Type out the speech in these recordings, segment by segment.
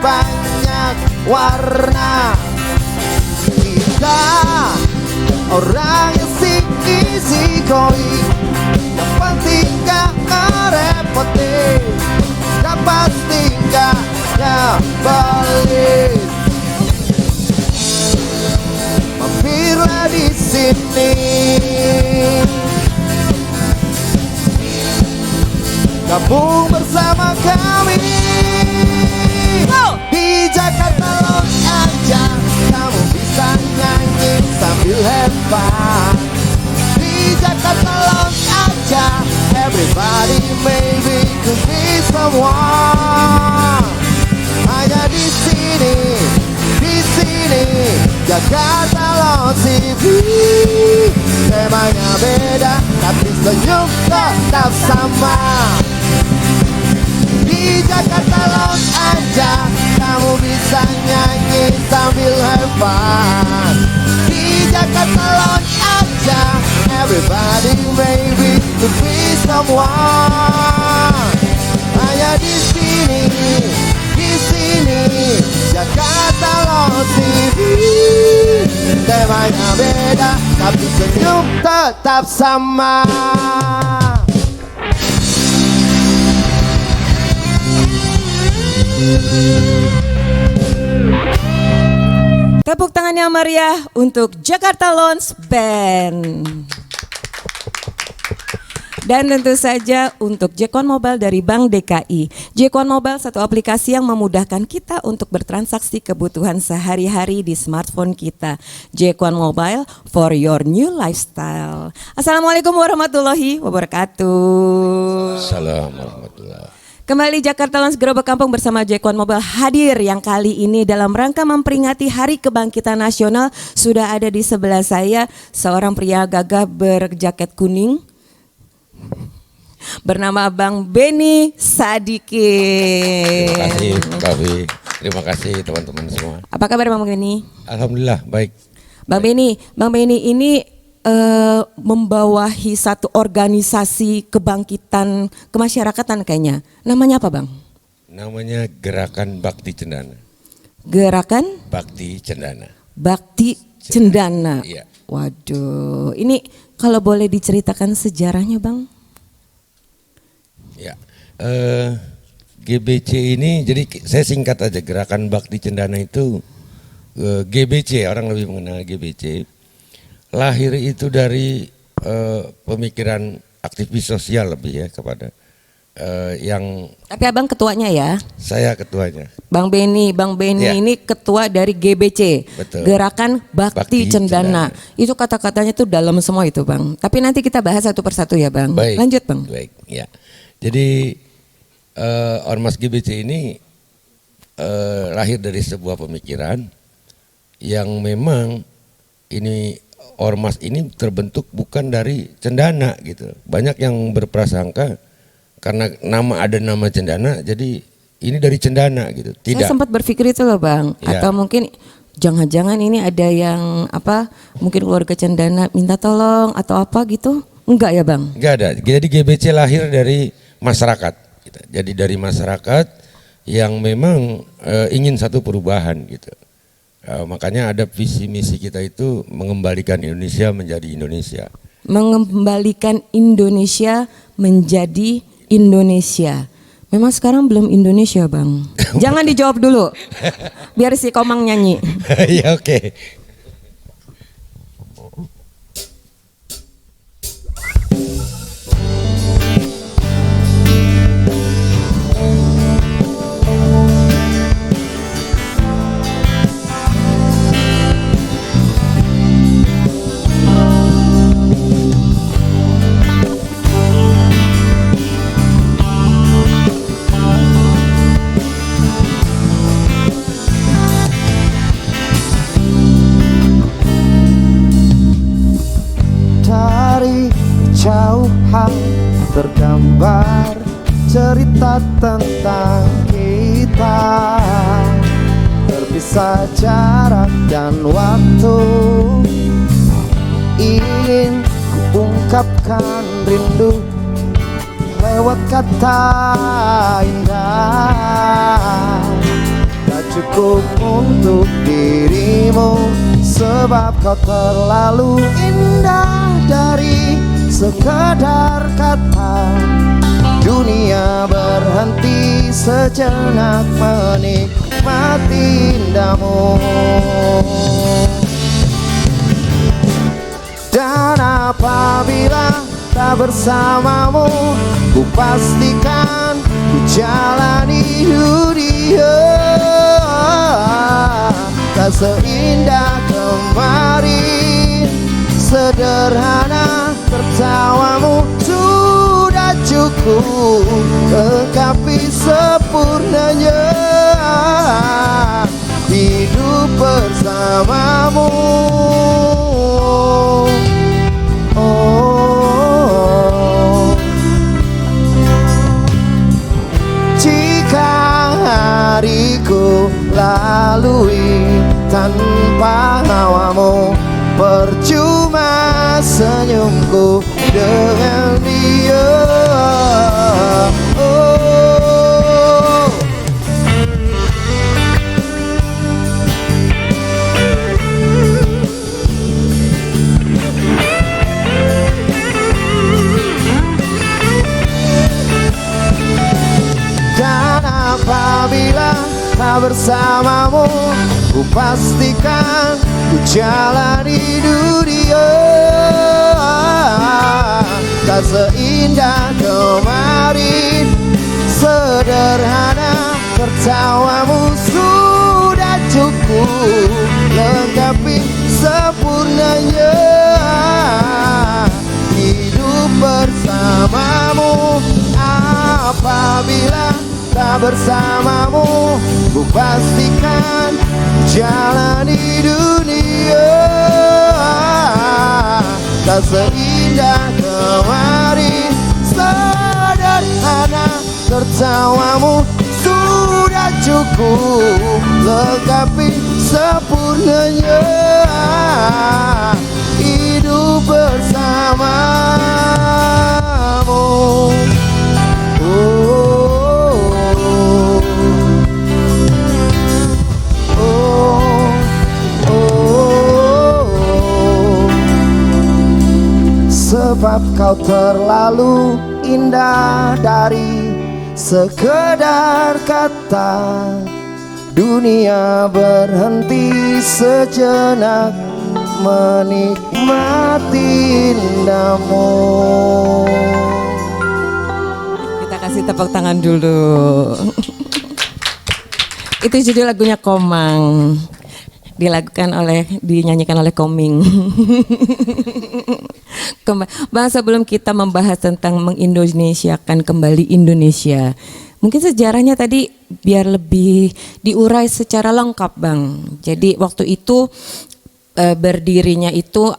banyak warna. Kita orang yang easy going, yang penting gak ngerepotin, yang pasti gak nyebelin. Mampirlah di sini, gabung bersama kami. Di Jakarta Lounge aja kamu bisa nyanyi sambil hebat. Di Jakarta Lounge aja, everybody maybe could be someone. Hanya di sini Jakarta Lounge TV. Temanya beda tapi senyum tetap sama. Di Jakarta Lounge aja kamu bisa nyanyi sambil hebat. Di Jakarta Lounge aja, everybody maybe to be someone. Hanya di sini Jakarta Lounge TV. Temanya beda tapi senyum tetap sama. Tepuk tangannya meriah untuk Jakarta Lounge Band. Dan tentu saja untuk Jekon Mobile dari Bank DKI. Jekon Mobile satu aplikasi yang memudahkan kita untuk bertransaksi kebutuhan sehari-hari di smartphone kita. Jekon Mobile for your new lifestyle. Assalamualaikum warahmatullahi wabarakatuh. Assalamualaikum warahmatullahi wabarakatuh. Kembali Jakarta Lounge Gerobak Kampung bersama Jekon Mobile hadir yang kali ini dalam rangka memperingati Hari Kebangkitan Nasional. Sudah ada di sebelah saya seorang pria gagah berjaket kuning bernama Bang Benny Sadikin. Terima kasih Kavi, terima kasih teman-teman semua. Apa kabar Bang Benny? Alhamdulillah baik. Bang Benny ini membawahi satu organisasi kebangkitan kemasyarakatan kayaknya. Namanya apa Bang? Namanya Gerakan Bakti Cendana. Gerakan? Bakti Cendana. Bakti Cendana. Iya. Waduh, ini kalau boleh diceritakan sejarahnya Bang? Ya, GBC ini jadi saya singkat aja, Gerakan Bakti Cendana itu GBC, orang lebih mengenal GBC. Lahir itu dari pemikiran aktivis sosial lebih ya kepada yang. Tapi Abang ketuanya ya? Saya ketuanya. Bang Benny ya. Ini ketua dari GBC. Betul. Gerakan Bakti Cendana. Itu kata-katanya tuh dalam semua itu Bang. Tapi nanti kita bahas satu persatu ya Bang. Baik. Lanjut Bang. Baik, ya. Jadi Ormas GBC ini lahir dari sebuah pemikiran yang memang ini ormas ini terbentuk bukan dari cendana gitu. Banyak yang berprasangka karena ada nama cendana jadi ini dari cendana gitu. Tidak. Saya sempat berpikir itu loh Bang. Ya. Atau mungkin jangan-jangan ini ada yang mungkin keluarga cendana minta tolong atau apa gitu. Enggak ya Bang? Enggak ada. Jadi GBC lahir dari masyarakat gitu. Jadi dari masyarakat yang memang ingin satu perubahan gitu. Makanya ada visi misi kita itu mengembalikan Indonesia menjadi Indonesia. Mengembalikan Indonesia menjadi Indonesia. Memang sekarang belum Indonesia Bang. Jangan dijawab dulu. Biar si Komang nyanyi. Ya oke. Kejauhan tergambar cerita tentang kita, terpisah jarak dan waktu. Ingin kuungkapkan rindu lewat kata indah, cukup untuk dirimu, sebab kau terlalu indah dari sekedar kata. Dunia berhenti sejenak menikmati indahmu. Dan apabila tak bersamamu, ku pastikan ku jalani dunia tak seindah kemarin. Sederhana tertawamu sudah cukup lengkapi sempurnanya hidup bersamamu. Oh, jika hariku lalui tanpa hawamu, percuma senyumku dengan dia. Oh, dan apabila tak bersamamu, ku pastikan ku jalani dunia tak seindah kemarin. Sederhana tertawamu sudah cukup lengkapi sempurnanya hidup bersamamu. Apabila tak bersamamu, ku pastikan jalani dunia tak seindah kemarin. Sederhana tertawamu sudah cukup lengkapi sempurnanya hidup bersamamu. Sebab kau terlalu indah dari sekedar kata. Dunia berhenti sejenak menikmati indahmu. Kita kasih tepuk tangan dulu. Itu judul lagunya Komang. Dinyanyikan oleh Koming. Bang, sebelum kita membahas tentang mengindonesiakan kembali Indonesia, mungkin sejarahnya tadi biar lebih diurai secara lengkap, Bang. Jadi waktu itu berdirinya itu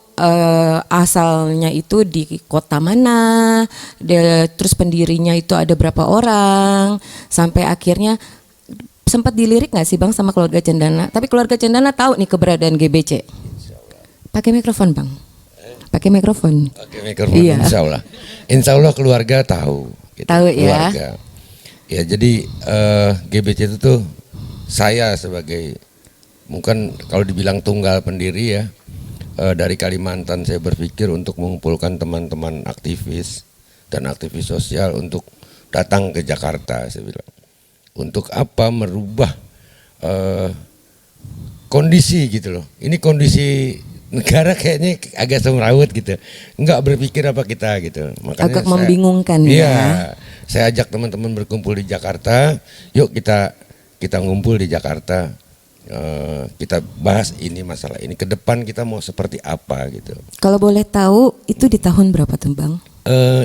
asalnya itu di kota mana, terus pendirinya itu ada berapa orang, sampai akhirnya sempat dilirik nggak sih, Bang, sama keluarga Cendana? Tapi keluarga Cendana tahu nih keberadaan GBC. Pakai mikrofon, Bang. Pakai mikrofon. Pakai mikrofon. Iya. Insya Allah keluarga tahu. Gitu. Tahu keluarga. Ya. Jadi GBC itu tuh saya sebagai mungkin kalau dibilang tunggal pendiri ya, dari Kalimantan saya berpikir untuk mengumpulkan teman-teman aktivis dan aktivis sosial untuk datang ke Jakarta. Saya bilang untuk apa merubah kondisi gitu loh. Ini kondisi negara kayaknya agak semrawut gitu. Enggak berpikir apa kita gitu. Makanya agak membingungkan ya. Saya ajak teman-teman berkumpul di Jakarta. Yuk kita ngumpul di Jakarta. Kita bahas ini masalah ini. Ke depan kita mau seperti apa gitu. Kalau boleh tahu itu di tahun berapa tuh, Bang?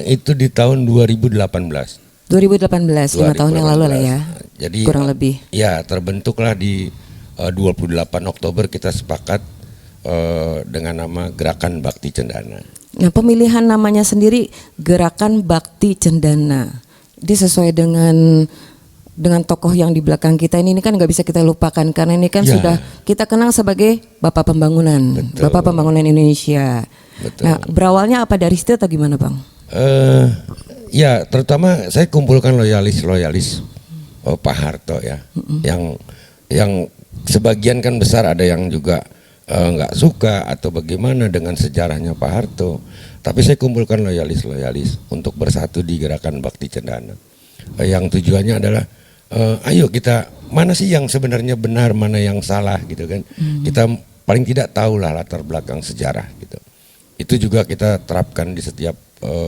Itu di tahun 2018. 2018, 5 tahun yang lalu lah ya. Jadi kurang lebih. Ya, terbentuklah di 28 Oktober kita sepakat dengan nama Gerakan Bakti Cendana. Nah, pemilihan namanya sendiri Gerakan Bakti Cendana. Ini sesuai dengan tokoh yang di belakang kita ini kan nggak bisa kita lupakan karena ini kan sudah kita kenal sebagai Bapak Pembangunan. Betul. Bapak Pembangunan Indonesia. Betul. Nah, berawalnya apa dari situ atau gimana, Bang? Ya, terutama saya kumpulkan loyalis Pak Harto ya, yang sebagian kan besar ada yang juga nggak suka atau bagaimana dengan sejarahnya Pak Harto. Tapi saya kumpulkan loyalis-loyalis untuk bersatu di Gerakan Bakti Cendana. Yang tujuannya adalah ayo kita, mana sih yang sebenarnya benar, mana yang salah gitu kan. Kita paling tidak tahulah latar belakang sejarah gitu. Itu juga kita terapkan di setiap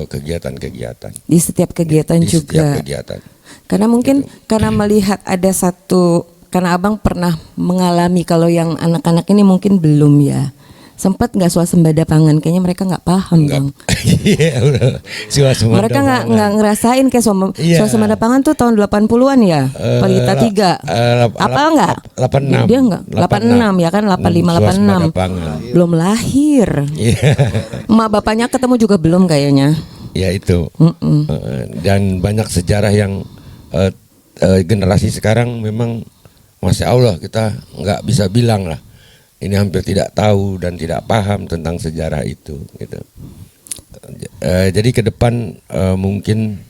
kegiatan-kegiatan. Di setiap kegiatan di juga. Setiap kegiatan. Karena mungkin karena melihat ada satu, karena abang pernah mengalami, kalau yang anak-anak ini mungkin belum ya. Sempat nggak swasembada pangan, kayaknya mereka nggak paham bang. Iya udah. Mereka nggak ngerasain kayak swasembada pangan tuh tahun 80-an ya, Pelita 3. Apa enggak? 86. Dia enggak. 86 ya kan, 85 86. Belum lahir. Emak bapaknya ketemu juga belum kayaknya. Ya itu. Dan banyak sejarah yang generasi sekarang memang Masya Allah kita nggak bisa bilang lah. Ini hampir tidak tahu dan tidak paham tentang sejarah itu gitu. Jadi ke depan mungkin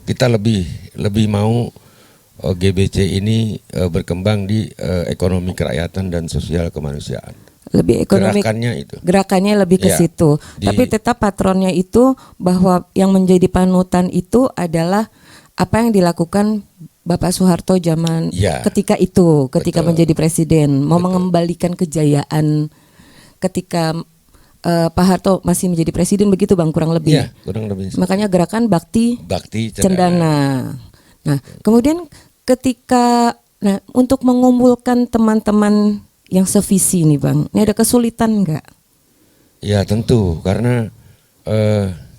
kita lebih mau GBC ini berkembang di ekonomi kerakyatan dan sosial kemanusiaan. Lebih ekonomi, gerakannya lebih ke situ. Tapi tetap patronnya itu bahwa yang menjadi panutan itu adalah apa yang dilakukan Bapak Soeharto zaman ketika menjadi presiden, mau mengembalikan kejayaan ketika Pak Harto masih menjadi presiden, begitu bang, kurang lebih. Ya, kurang lebih. Makanya gerakan Bakti Cendana. Nah, kemudian untuk mengumpulkan teman-teman yang sevisi nih bang, ini ada kesulitan nggak? Ya tentu, karena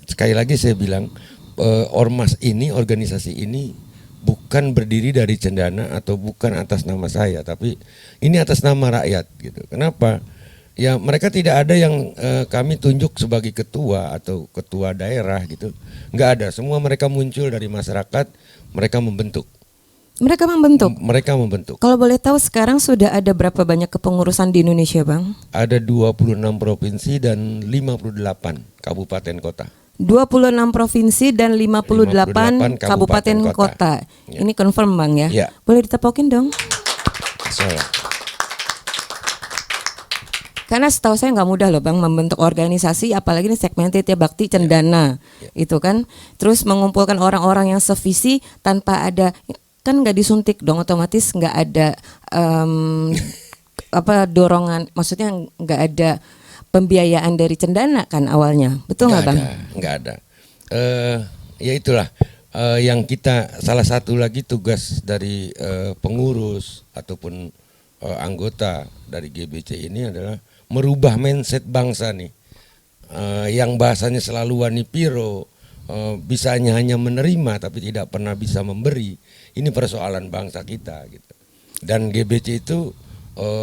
sekali lagi saya bilang ormas ini, organisasi ini bukan berdiri dari Cendana atau bukan atas nama saya, tapi ini atas nama rakyat gitu. Kenapa? Ya mereka tidak ada yang kami tunjuk sebagai ketua atau ketua daerah gitu. Nggak ada, semua mereka muncul dari masyarakat, mereka membentuk. Mereka membentuk. Kalau boleh tahu sekarang sudah ada berapa banyak kepengurusan di Indonesia bang? Ada 26 provinsi dan 58 kabupaten kota. 26 provinsi dan 58 kabupaten kota. Ya. Ini confirm bang ya? Ya. Boleh ditepokin dong? Salah. Karena setahu saya nggak mudah loh bang membentuk organisasi, apalagi ini segmented ya, Bakti Cendana, itu kan. Terus mengumpulkan orang-orang yang sevisi tanpa ada, kan nggak disuntik dong, otomatis nggak ada dorongan, maksudnya nggak ada pembiayaan dari Cendana kan awalnya, betul nggak bang? Nggak ada. Ya itulah yang kita, salah satu lagi tugas dari pengurus ataupun anggota dari GBC ini adalah merubah mindset bangsa nih, yang bahasanya selalu wanipiro, bisanya hanya menerima tapi tidak pernah bisa memberi. Ini persoalan bangsa kita gitu. Dan GBC itu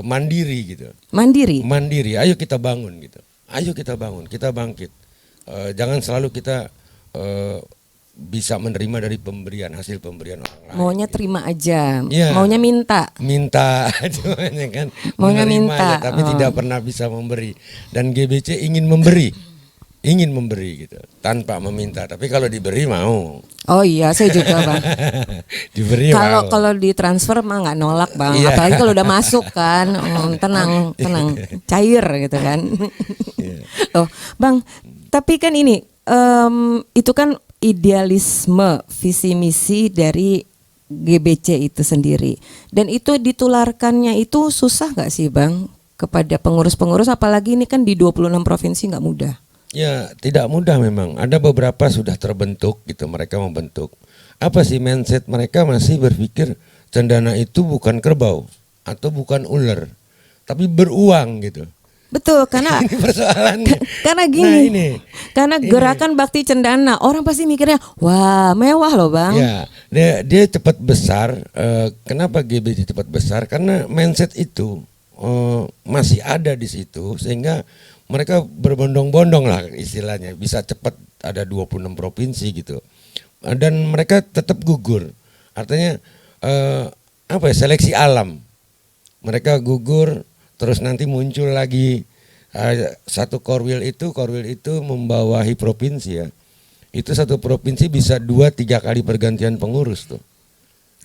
mandiri gitu. Mandiri. Ayo kita bangun gitu. Ayo kita bangun, kita bangkit. Jangan selalu kita bisa menerima dari hasil pemberian orang lain. Maunya gitu. Terima aja. Ya, maunya minta kan. Maunya Menerima minta aja, tapi tidak pernah bisa memberi. Dan GBC ingin memberi gitu, tanpa meminta. Tapi kalau diberi mau. Oh iya, saya juga bang. Diberi kalau ditransfer mah nggak nolak bang. Iya. Apalagi kalau udah masuk kan, tenang, cair gitu kan. Oh bang, tapi kan ini itu kan idealisme visi misi dari GBC itu sendiri, dan itu ditularkannya itu susah nggak sih bang kepada pengurus-pengurus, apalagi ini kan di 26 provinsi, nggak mudah. Ya tidak mudah memang. Ada beberapa sudah terbentuk gitu, mereka membentuk. Apa sih mindset mereka? Masih berpikir Cendana itu bukan kerbau atau bukan ular, tapi beruang gitu. Betul, karena ini persoalannya. Karena gini, karena gerakan Bakti Cendana, orang pasti mikirnya, wah mewah loh bang. Ya, dia cepat besar. Kenapa GBC cepat besar? Karena mindset itu masih ada di situ, sehingga mereka berbondong-bondong lah istilahnya, bisa cepat ada 26 provinsi gitu. Dan mereka tetap gugur. Artinya seleksi alam. Mereka gugur, terus nanti muncul lagi satu korwil itu membawahi provinsi ya. Itu satu provinsi bisa 2-3 kali pergantian pengurus tuh.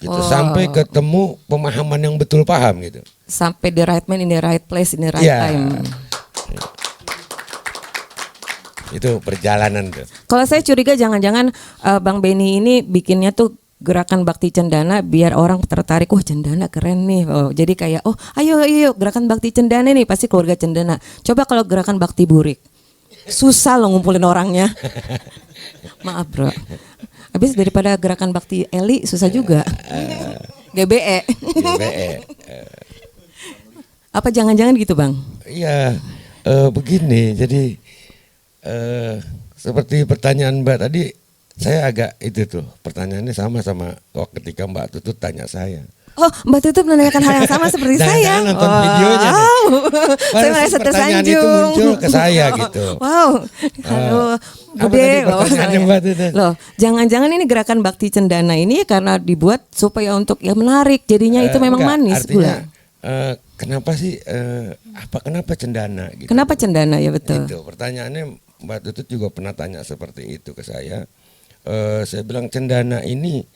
gitu, sampai ketemu pemahaman yang betul paham gitu. Sampai the right man in the right place in the right Iya. time. Itu perjalanan tuh. Kalau saya curiga jangan-jangan Bang Benny ini bikinnya tuh gerakan bakti cendana biar orang tertarik, wah cendana keren nih. Oh, jadi kayak ayo gerakan bakti cendana nih pasti keluarga cendana. Coba kalau gerakan bakti burik. Susah loh ngumpulin orangnya. Maaf bro. Habis daripada gerakan bakti Eli susah juga. GBE. Apa jangan-jangan gitu Bang? Iya, begini. Jadi seperti pertanyaan Mbak tadi, saya agak itu tuh pertanyaannya sama ketika Mbak Tutut tanya saya. Oh, Mbak Tutut menanyakan hal yang sama seperti saya. Nonton videonya deh. Saya merasa pertanyaan itu tersanjung. muncul ke saya gitu. Wow, halo, apa Bude. tadi pertanyaannya, Mbak Tutut? Loh, jangan-jangan ini gerakan bakti cendana ini karena dibuat supaya untuk ya menarik, jadinya itu memang Enggak, manis artinya, gula. Kenapa sih? Kenapa cendana? Gitu. Kenapa cendana ya betul? Itu pertanyaannya Mbak Tutut juga pernah tanya seperti itu ke saya. Saya bilang cendana ini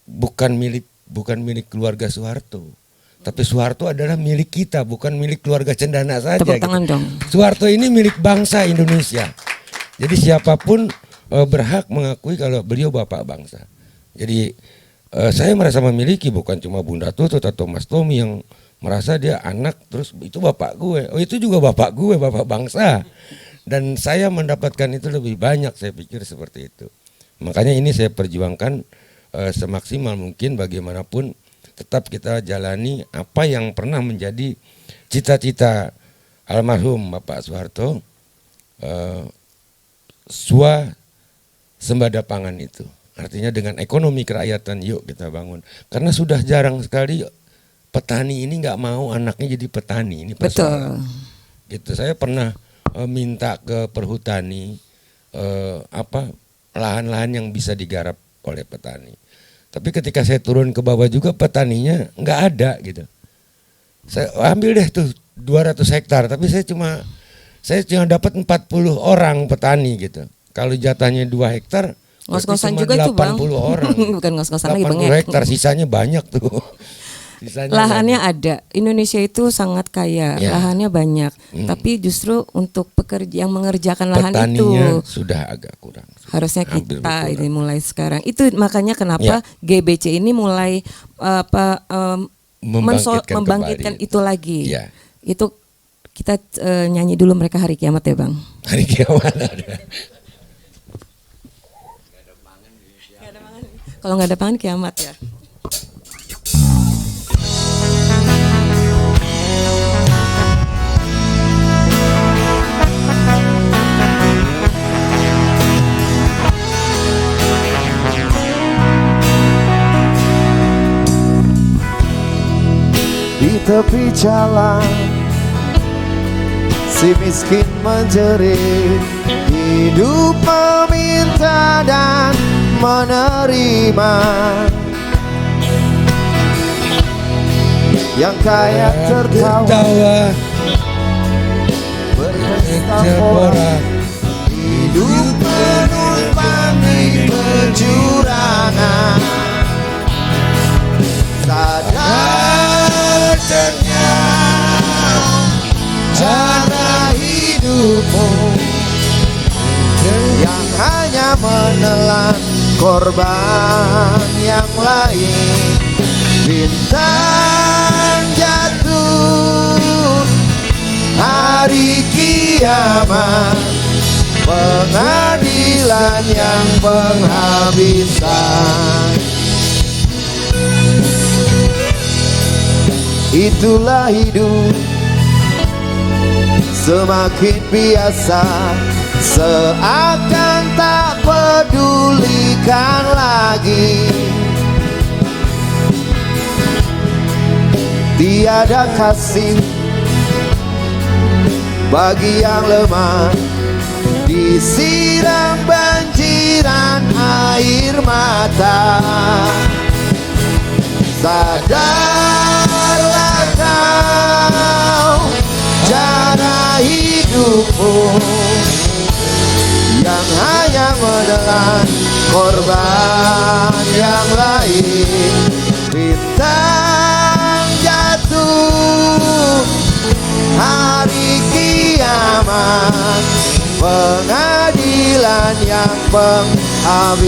bukan milik keluarga Soeharto, tapi Soeharto adalah milik kita, bukan milik keluarga cendana saja. Tepuk tangan dong. Soeharto ini milik bangsa Indonesia. Jadi siapapun berhak mengakui kalau beliau bapak bangsa. Jadi saya merasa memiliki, bukan cuma Bunda Tutut atau Mas Tommy yang merasa dia anak terus itu bapak gue. Oh itu juga bapak gue, bapak bangsa. Dan saya mendapatkan itu lebih banyak, saya pikir seperti itu. Makanya ini saya perjuangkan semaksimal mungkin, bagaimanapun tetap kita jalani apa yang pernah menjadi cita-cita almarhum Bapak Soeharto, swasembada pangan itu. Artinya dengan ekonomi kerakyatan yuk kita bangun. Karena sudah jarang sekali petani ini nggak mau anaknya jadi petani, ini persoalan. Betul. Gitu. Saya pernah minta ke perhutani lahan-lahan yang bisa digarap oleh petani. Tapi ketika saya turun ke bawah juga petaninya nggak ada gitu. Saya ambil deh tuh 200 hektar, tapi saya cuma dapat 40 orang petani gitu. Kalau jatahnya 2 hektar, ngos-ngosan cuma juga 80 itu Bang. Orang. Bukan ngos-ngosan lagi Bang. 80 hektar, sisanya banyak tuh. Lahannya ada. Indonesia itu sangat kaya, ya. Lahannya banyak. Tapi justru untuk pekerja yang mengerjakan lahan petaninya itu sudah agak kurang. Harusnya Hampir kita berkurang. ini mulai sekarang. Itu makanya kenapa GBC ini mulai membangkitkan itu lagi. Ya. Itu kita nyanyi dulu mereka hari kiamat ya Bang. Hari kiamat ada. Kalau nggak ada pangan kiamat ya. Di tepi jalan si miskin menjerit, hidup meminta dan menerima. Yang kaya tertawa, berpesta pora, hidup menumpang di kecurangan. Sadar ternyata cara hidupmu yang hanya menelan korban yang lain. Bintang jatuh hari kiamat, pengadilan yang penghabisan. Itulah hidup, semakin biasa, seakan tak pedulikan lagi. Tiada kasih bagi yang lemah, disiram banjiran air mata. Sadarlah kau cara hidupmu yang hanya menelan korban yang lain. kiamat, pengadilan yang penghabisan.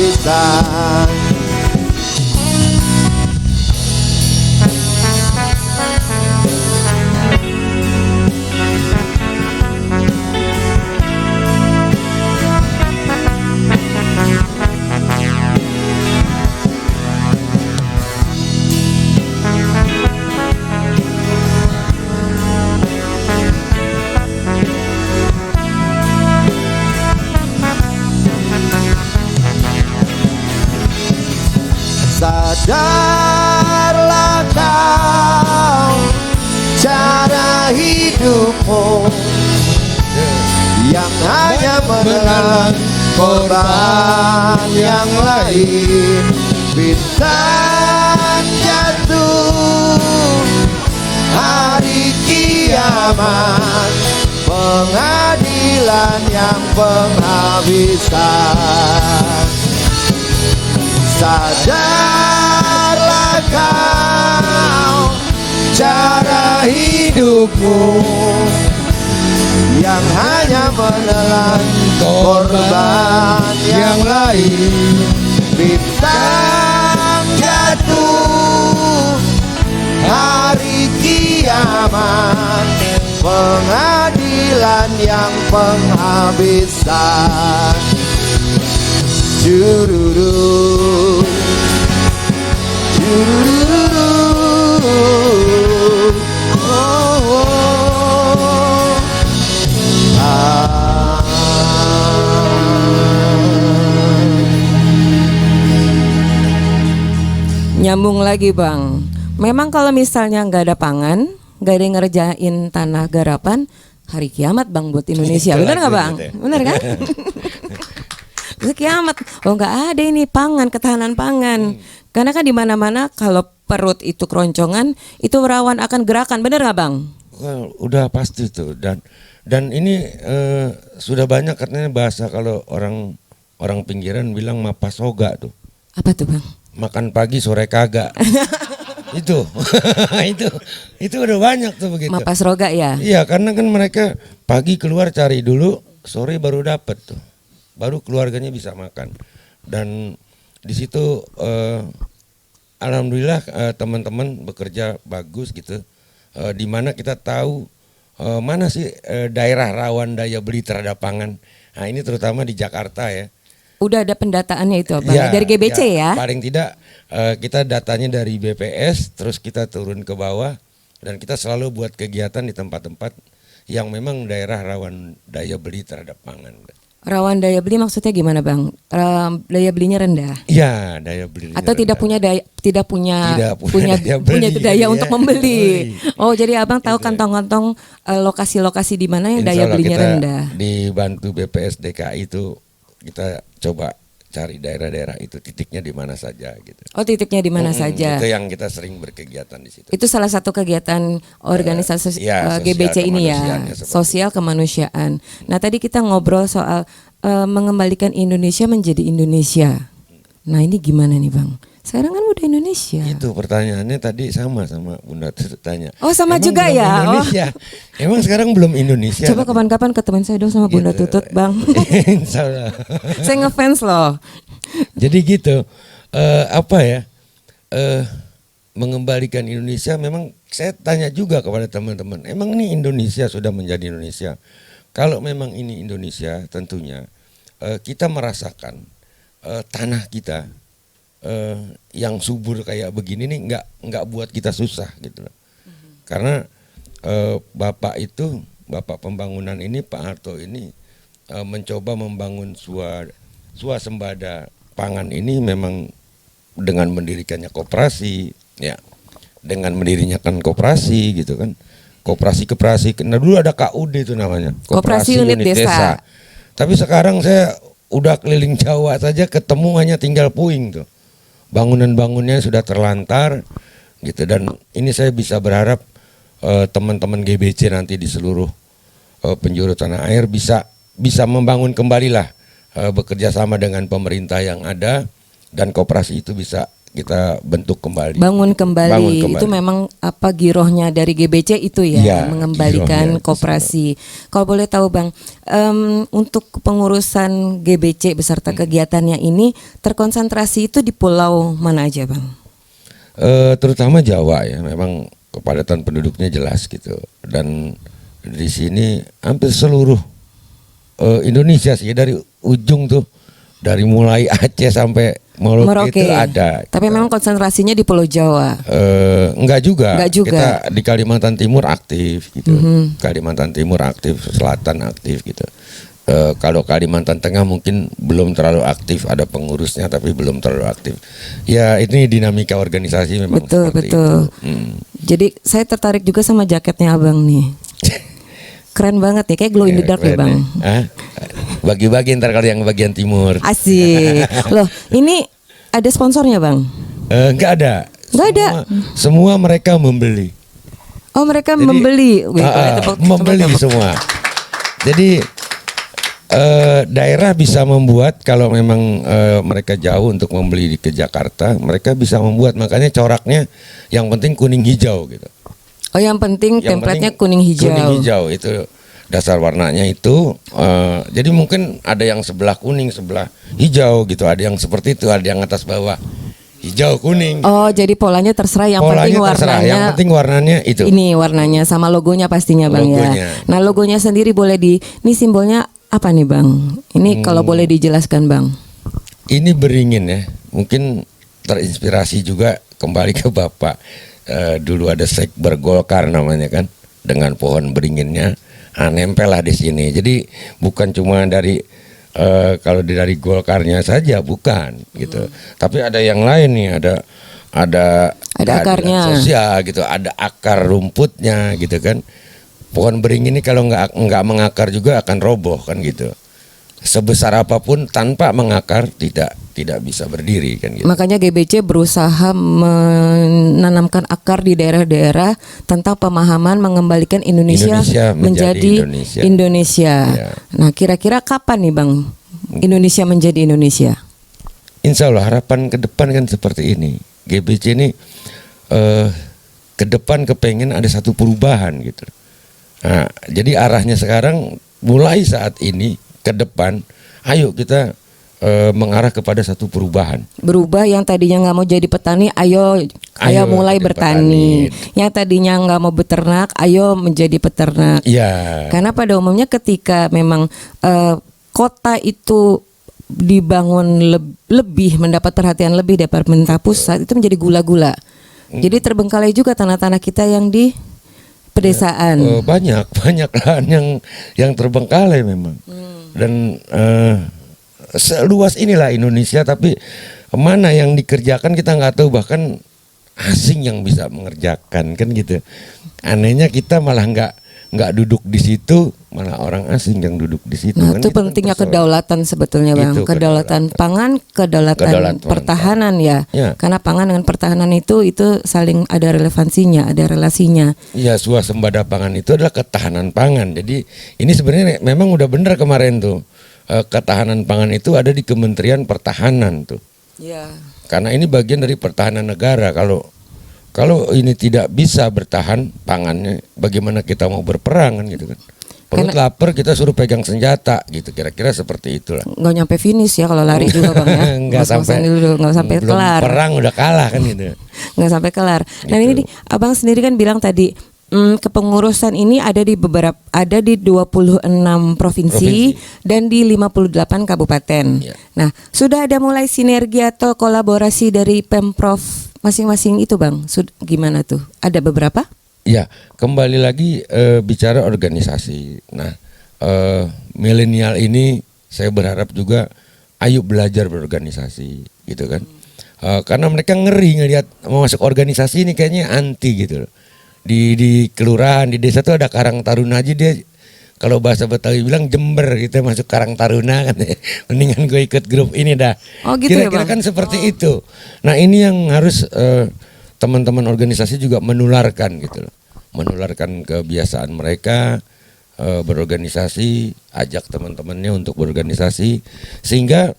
Sadarlah kau cara hidupmu yang hanya menelan korban yang lain. Bintang jatuh hari kiamat, pengadilan yang penghabisan. Sadarlah kau cara hidupmu yang hanya menelan korban yang lain. Bintang jatuh hari kiamat, pengadilan yang penghabisan. Jururu, jururu, oh, oh. Nyambung lagi Bang. Memang kalau misalnya nggak ada pangan, nggak ada yang ngerjain tanah garapan, hari kiamat Bang buat Indonesia. Benar nggak Bang? Benar kan? Kiamat. Oh nggak ada ini pangan, ketahanan pangan. Karena kan di mana-mana kalau perut itu keroncongan, itu rawan akan gerakan. Benar nggak Bang? Well, udah pasti tuh. Dan ini sudah banyak katanya bahasa kalau orang pinggiran bilang mapasoga tuh. Apa tuh Bang? Makan pagi sore kagak. itu itu udah banyak tuh begitu. Mapas roga ya. Iya, karena kan mereka pagi keluar cari dulu, sore baru dapat tuh. Baru keluarganya bisa makan. Dan di situ alhamdulillah teman-teman bekerja bagus gitu. Di mana kita tahu mana sih daerah rawan daya beli terhadap pangan. Nah, ini terutama di Jakarta ya. Udah ada pendataannya itu Bang, Ya, dari GBC ya. Paling tidak kita datanya dari BPS, terus kita turun ke bawah dan kita selalu buat kegiatan di tempat-tempat yang memang daerah rawan daya beli terhadap pangan. Rawan daya beli maksudnya gimana Bang? Daya belinya rendah? Iya, daya beli. Atau tidak punya daya punya daya ya. untuk membeli. Oh, jadi Abang tahu kantong-kantong lokasi-lokasi di mana yang daya belinya kita rendah. Dibantu BPS DKI itu kita coba cari daerah-daerah itu titiknya di mana saja gitu. Oh, titiknya di mana saja. Itu yang kita sering berkegiatan di situ. Itu salah satu kegiatan organisasi ya, GBC ini ya, sosial kemanusiaan. Nah, tadi kita ngobrol soal mengembalikan Indonesia menjadi Indonesia. Nah, ini gimana nih Bang? Sekarang kan udah Indonesia. Itu pertanyaannya tadi sama Bunda tanya. Oh, sama emang juga ya. Indonesia. Emang sekarang belum Indonesia. Coba kapan-kapan ketemuin saya dong sama Bunda Tutut Bang. Insya Allah. Saya ngefans loh. Jadi gitu. Mengembalikan Indonesia memang saya tanya juga kepada teman-teman. Emang ini Indonesia sudah menjadi Indonesia? Kalau memang ini Indonesia, tentunya kita merasakan tanah kita yang subur kayak begini nih nggak buat kita susah gitu loh. Karena Bapak pembangunan ini Pak Harto ini mencoba membangun swasembada pangan ini memang dengan mendirikannya koperasi ya, dengan mendirikan koperasi gitu kan. Koperasi. Nah dulu ada KUD itu namanya. Koperasi Unit Desa. Tapi sekarang saya udah keliling Jawa saja ketemu hanya tinggal puing tuh. Bangunan-bangunnya sudah terlantar gitu, dan ini saya bisa berharap teman-teman GBC nanti di seluruh penjuru tanah air bisa bekerja sama dengan pemerintah yang ada, dan koperasi itu bisa kita bentuk kembali. Bangun kembali. Bangun kembali. Itu memang apa girohnya dari GBC itu ya, Ya, mengembalikan girohnya. koperasi. Kalau boleh tahu Bang, untuk pengurusan GBC beserta kegiatannya ini terkonsentrasi itu di pulau mana aja Bang? Terutama Jawa ya, memang kepadatan penduduknya jelas gitu. Dan di sini hampir seluruh Indonesia sih, dari ujung tuh, dari mulai Aceh sampai Merauke itu ada. Tapi memang konsentrasinya di Pulau Jawa. Enggak juga. Enggak juga. Kita di Kalimantan Timur aktif gitu. Kalimantan Timur aktif, Selatan aktif gitu. Kalau Kalimantan Tengah mungkin belum terlalu aktif, ada pengurusnya tapi belum terlalu aktif. Ya ini dinamika organisasi memang Betul, seperti betul. itu. Jadi saya tertarik juga sama jaketnya Abang nih. Keren banget nih, kayak glow in the dark ya keren Bang. ya. Bagi-bagi ntar kalau yang bagian timur. Asik. Loh, ini ada sponsornya Bang? Enggak ada. Nggak ada. Semua mereka membeli. Oh mereka Jadi, membeli. Wih, boleh tepuk- membeli tepuk- semua. Jadi daerah bisa membuat, kalau memang mereka jauh untuk membeli ke Jakarta, mereka bisa membuat. Makanya coraknya yang penting kuning hijau gitu. Oh yang penting Yang template-nya penting kuning hijau. Kuning hijau itu dasar warnanya itu. Jadi mungkin ada yang sebelah kuning, sebelah hijau gitu. Ada yang seperti itu, ada yang atas bawah hijau kuning. Oh jadi polanya terserah, yang Polanya penting terserah, warnanya. yang penting warnanya itu. Ini warnanya sama logonya pastinya Bang Logonya. ya. Nah logonya sendiri boleh ini simbolnya apa nih Bang? Ini kalau boleh dijelaskan Bang. Ini beringin ya, mungkin terinspirasi juga kembali ke Bapak. Dulu ada sekber Golkar namanya kan, dengan pohon beringinnya, nempel lah di sini. Jadi bukan cuma dari dari Golkarnya saja, bukan gitu. Tapi ada yang lain nih, ada akarnya. sosial gitu, ada akar rumputnya gitu kan. Pohon beringin ini kalau nggak mengakar juga akan roboh kan gitu. Sebesar apapun tanpa mengakar tidak bisa berdiri kan gitu. Makanya GBC berusaha menanamkan akar di daerah-daerah tentang pemahaman mengembalikan Indonesia menjadi Indonesia. Ya. Nah kira-kira kapan nih Bang Indonesia menjadi Indonesia? Insya Allah harapan ke depan kan seperti ini. GBC ini ke depan kepengen ada satu perubahan gitu. Nah, jadi arahnya sekarang mulai saat ini ke depan, ayo kita mengarah kepada satu perubahan. Berubah, yang tadinya nggak mau jadi petani, ayo mulai jadi bertani. petani. Yang tadinya nggak mau beternak, ayo menjadi peternak. Iya. Karena pada umumnya ketika memang kota itu dibangun lebih, mendapat perhatian lebih dari pemerintah pusat, itu menjadi gula-gula. Jadi terbengkalai juga tanah-tanah kita yang di pedesaan. Banyak lahan yang terbengkalai memang. Dan seluas inilah Indonesia, tapi mana yang dikerjakan kita nggak tahu, bahkan asing yang bisa mengerjakan kan gitu. Anehnya kita malah nggak duduk di situ, malah orang asing yang duduk di situ. Nah, kan itu gitu kan pentingnya persoalan. kedaulatan sebetulnya Bang. Itu Kedaulatan pangan, kedaulatan pertahanan ya. Ya. Karena pangan dengan pertahanan itu saling ada relevansinya, ada relasinya. Ya, swasembada pangan itu adalah ketahanan pangan. Jadi ini sebenarnya memang udah benar kemarin tuh. Ketahanan pangan itu ada di Kementerian Pertahanan tuh. Ya. Karena ini bagian dari pertahanan negara. Kalau ini tidak bisa bertahan pangannya, bagaimana kita mau berperang kan gitu kan? Perut lapar kita suruh pegang senjata gitu, kira-kira seperti itulah. Nggak nyampe finish ya kalau lari juga Bang ya. Nggak sampai belum kelar. perang udah kalah kan gitu. Nggak sampai kelar. Nah Gitu. ini Abang sendiri kan bilang tadi kepengurusan ini ada di 26 provinsi dan di 58 kabupaten. Ya. Nah, sudah ada mulai sinergi atau kolaborasi dari Pemprov masing-masing itu Bang? Gimana tuh? Ada beberapa? Ya, kembali lagi bicara organisasi. Nah, milenial ini saya berharap juga ayo belajar berorganisasi gitu kan. Karena mereka ngeri ngelihat mau masuk organisasi ini kayaknya anti gitu loh. Di kelurahan, di desa tuh ada Karang Taruna aja, dia kalau bahasa Betawi bilang jember gitu, masuk Karang Taruna kan. Mendingan gue ikut grup ini dah. Oh gitu ya Kira-kira Bang? kan seperti itu. Nah, ini yang harus teman-teman organisasi juga menularkan gitu loh. Menularkan kebiasaan mereka berorganisasi, ajak teman-temannya untuk berorganisasi, sehingga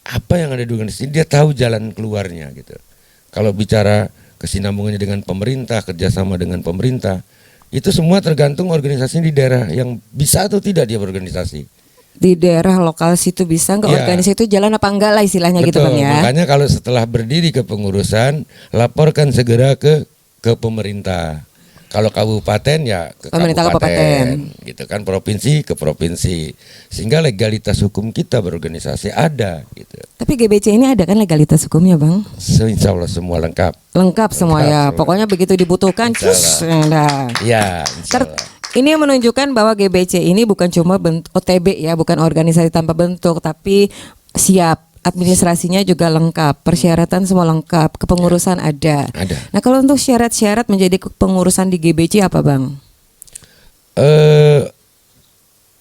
apa yang ada di organisasi, dia tahu jalan keluarnya gitu. Kalau bicara kesinambungannya dengan pemerintah, kerjasama dengan pemerintah, itu semua tergantung organisasi di daerah yang bisa atau tidak dia berorganisasi. Di daerah lokal situ bisa nggak Iya. organisasi itu jalan apa enggak lah istilahnya gitu Betul, Bang ya. makanya kalau setelah berdiri ke pengurusan, laporkan segera ke pemerintah. Kalau kabupaten ya ke Pemerintah kabupaten. gitu kan, provinsi ke provinsi, sehingga legalitas hukum kita berorganisasi ada gitu. Tapi GBC ini ada kan legalitas hukumnya Bang? Insya Allah semua lengkap. Lengkap semua ya. semua. Pokoknya begitu dibutuhkan, Insya cus. Allah. Nah. Ya, insya Allah. Ini menunjukkan bahwa GBC ini bukan cuma OTB ya, bukan organisasi tanpa bentuk, tapi siap. Administrasinya juga lengkap, persyaratan semua lengkap, kepengurusan ada. Ada. Nah kalau untuk syarat-syarat menjadi kepengurusan di GBC apa Bang?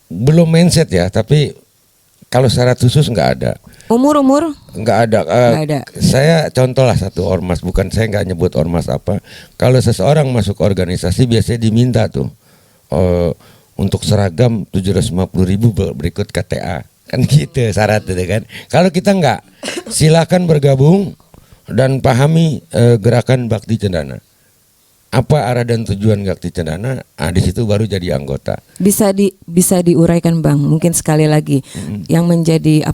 Belum mindset ya, tapi kalau syarat khusus nggak ada. Umur? Nggak ada. Nggak ada. Saya contoh lah satu ormas, bukan saya nggak nyebut ormas apa. Kalau seseorang masuk organisasi biasanya diminta tuh untuk seragam 750.000 berikut KTA, kan gitu syarat itu kan. Kalau kita nggak, silakan bergabung dan pahami gerakan Bakti Cendana. Apa arah dan tujuan Bakti Cendana? Di situ baru jadi anggota. Bisa diuraikan Bang, mungkin sekali lagi yang menjadi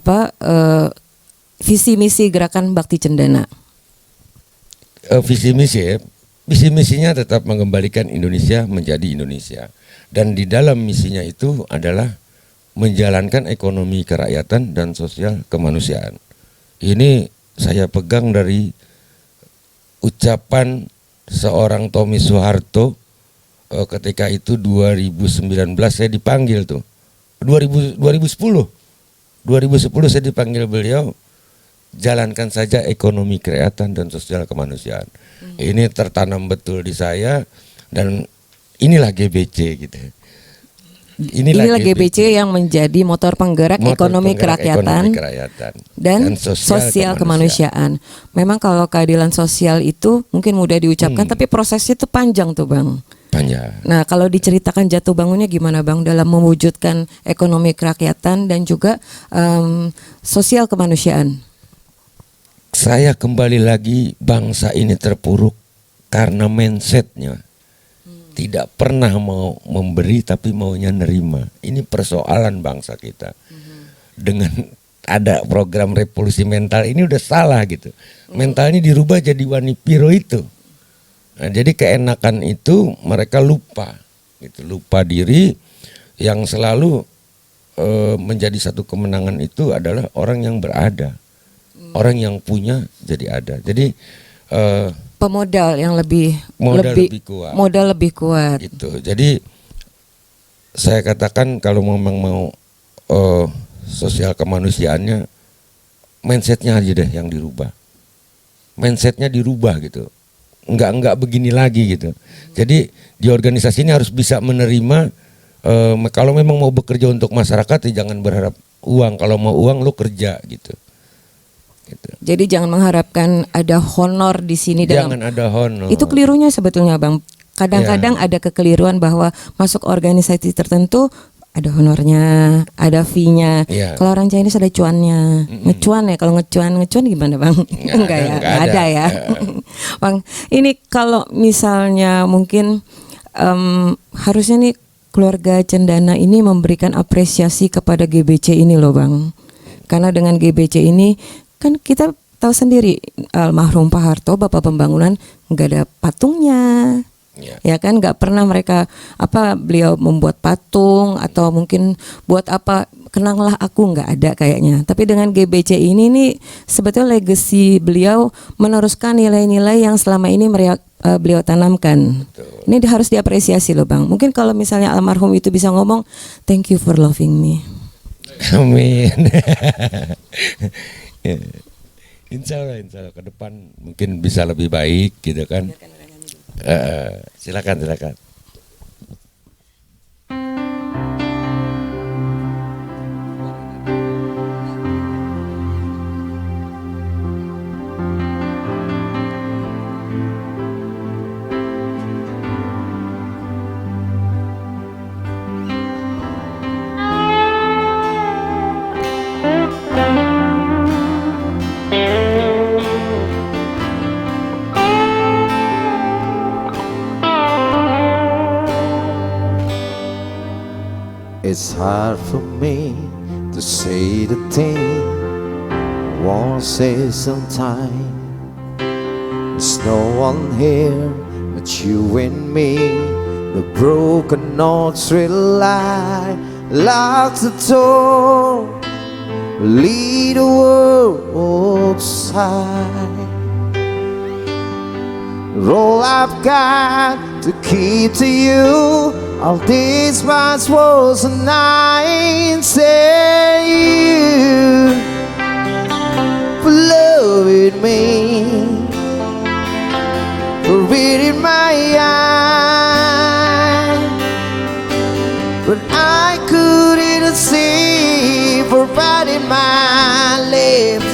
visi misi gerakan Bakti Cendana. Visi misinya tetap mengembalikan Indonesia menjadi Indonesia, dan di dalam misinya itu adalah menjalankan ekonomi kerakyatan dan sosial kemanusiaan. Ini saya pegang dari ucapan seorang Tommy Soeharto ketika itu 2019 saya dipanggil tuh. 2010 saya dipanggil beliau, jalankan saja ekonomi kerakyatan dan sosial kemanusiaan. Ini tertanam betul di saya, dan inilah GBC gitu. Inilah GBC yang menjadi motor penggerak ekonomi kerakyatan dan sosial kemanusiaan. Memang kalau keadilan sosial itu mungkin mudah diucapkan, tapi prosesnya itu panjang tuh Bang. Panjang. Nah kalau diceritakan jatuh bangunnya gimana Bang dalam mewujudkan ekonomi kerakyatan dan juga sosial kemanusiaan? Saya kembali lagi, bangsa ini terpuruk karena mindsetnya. Tidak pernah mau memberi tapi maunya nerima. Ini persoalan bangsa kita. Dengan ada program revolusi mental ini udah salah gitu. Mentalnya dirubah jadi wanipiro itu. Nah, jadi keenakan itu mereka lupa gitu, lupa diri. Yang selalu menjadi satu kemenangan itu adalah orang yang berada. Orang yang punya jadi ada. Jadi pemodal yang lebih kuat. Modal lebih kuat. Gitu. Jadi saya katakan kalau memang mau sosial kemanusiaannya, mindsetnya aja deh yang dirubah. Mindsetnya dirubah gitu. Enggak begini lagi gitu. Jadi di organisasi ini harus bisa menerima kalau memang mau bekerja untuk masyarakat ya jangan berharap uang. Kalau mau uang lo kerja gitu. Jadi jangan mengharapkan ada honor di sini. Jangan ada honor. Itu kelirunya sebetulnya Bang. Kadang-kadang ada kekeliruan bahwa masuk organisasi tertentu ada honornya, ada fee-nya. Kalau orang Chinese ada cuannya. Ngecuan ya, kalau ngecuan gimana Bang? Enggak ya, enggak ada ya. Bang, ini kalau misalnya mungkin harusnya nih keluarga Cendana ini memberikan apresiasi kepada GBC ini loh Bang. Karena dengan GBC ini kan kita tahu sendiri almarhum Pak Harto, Bapak Pembangunan, nggak ada patungnya, ya kan, nggak pernah mereka beliau membuat patung atau mungkin buat apa kenanglah aku, nggak ada kayaknya. Tapi dengan GBC ini nih sebetulnya legacy beliau meneruskan nilai-nilai yang selama ini beliau tanamkan. Betul. Ini harus diapresiasi loh Bang. Mungkin kalau misalnya almarhum itu bisa ngomong thank you for loving me. Amin. Insya Allah ke depan mungkin bisa lebih baik gitu kan. Silakan. It's hard for me to say the thing I won't say sometimes. There's no one here but you and me. The broken notes rely, lock the door, lead the world outside. All I've got to keep to you, all these months was a night. Say you for loving me, for reading my eyes, but I couldn't see, for biting my lips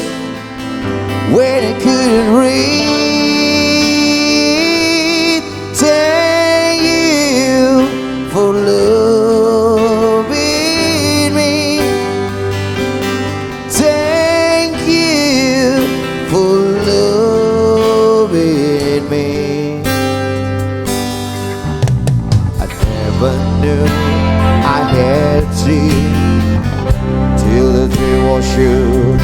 when I couldn't read. Thank you for loving me. Thank you for loving me. I never knew I had a dream till the dream was true.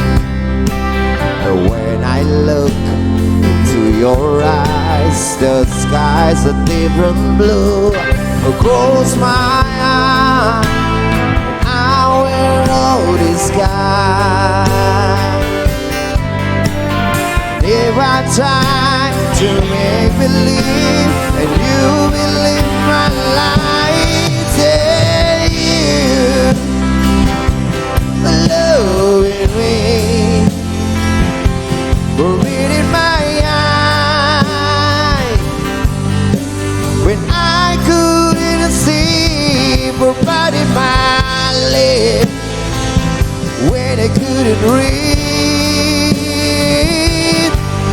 And when I look into your eyes, the sky's a different blue. Close my eyes, I will know the sky. If I try to make believe, and you believe my life, tell you for loving me, for reading my eyes when I couldn't see, for biting my lip when I couldn't read.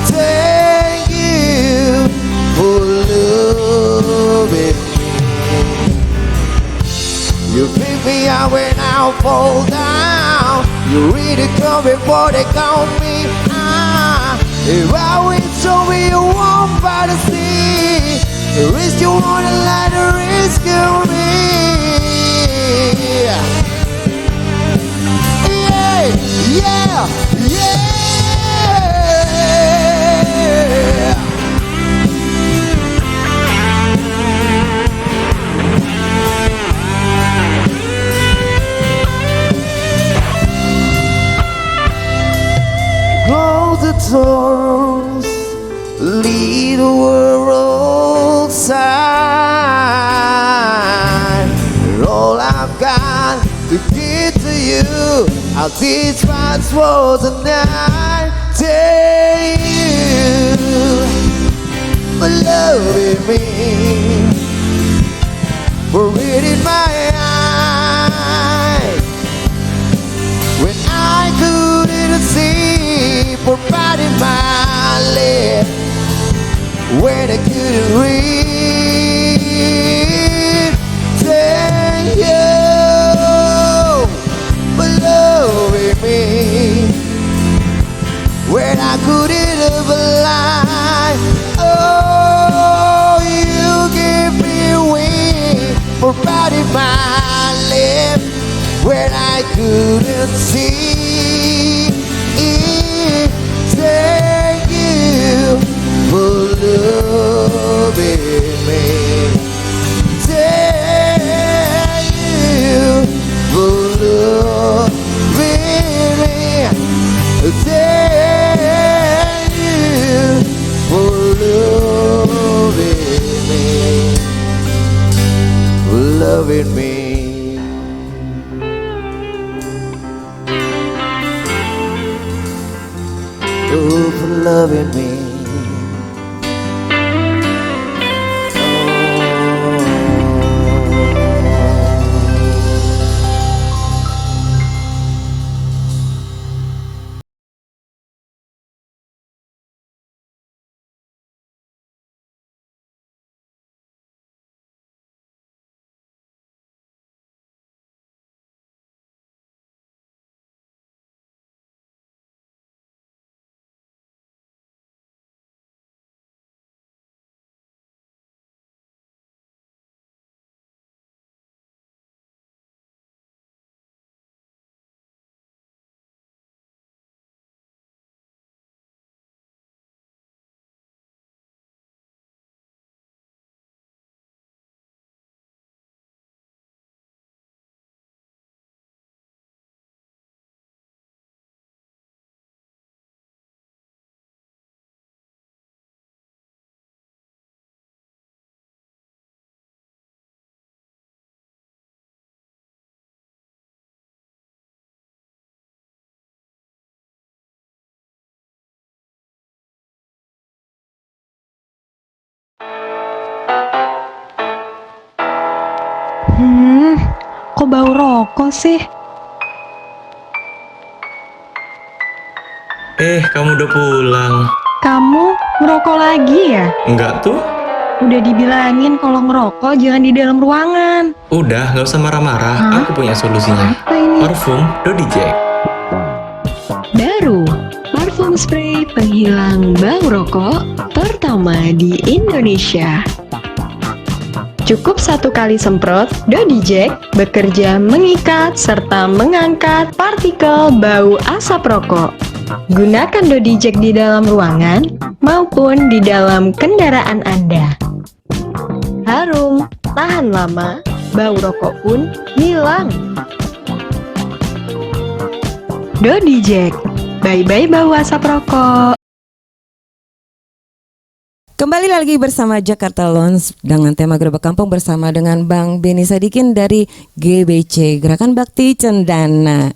Thank you for loving me. You pick me up when I fall down. You really come before they count me. If I wait so we won't fight to see, the risk you wanna let the risk of me. Yeah, yeah, yeah. Close the doors, lead the world outside. All I've got to give to you, I'll teach my world tonight. Thank you for loving me, for reading my eyes when I couldn't see, for biting my lip when I couldn't read. Thank you for loving me when I couldn't have a lie. Oh, you gave me wings for biting my lip when I couldn't see. Thank you for loving me. Thank you for loving me. Thank you for loving me. For loving me. Oh, for loving me. Kok bau rokok sih? Kamu udah pulang. Kamu ngerokok lagi ya? Enggak tuh? Udah dibilangin kalau ngerokok jangan di dalam ruangan. Udah, nggak usah marah-marah. Aku punya solusinya. Apa ini? Parfum Dodi Jack. Baru, parfum spray penghilang bau rokok pertama di Indonesia. Cukup 1 kali semprot, Dodi Jack bekerja mengikat serta mengangkat partikel bau asap rokok. Gunakan Dodi Jack di dalam ruangan maupun di dalam kendaraan Anda. Harum, tahan lama, bau rokok pun hilang. Dodi Jack, bye-bye bau asap rokok. Kembali lagi bersama Jakarta Lounge dengan tema Gerobak Kampung bersama dengan Bang Beni Sadikin dari GBC, Gerakan Bakti Cendana.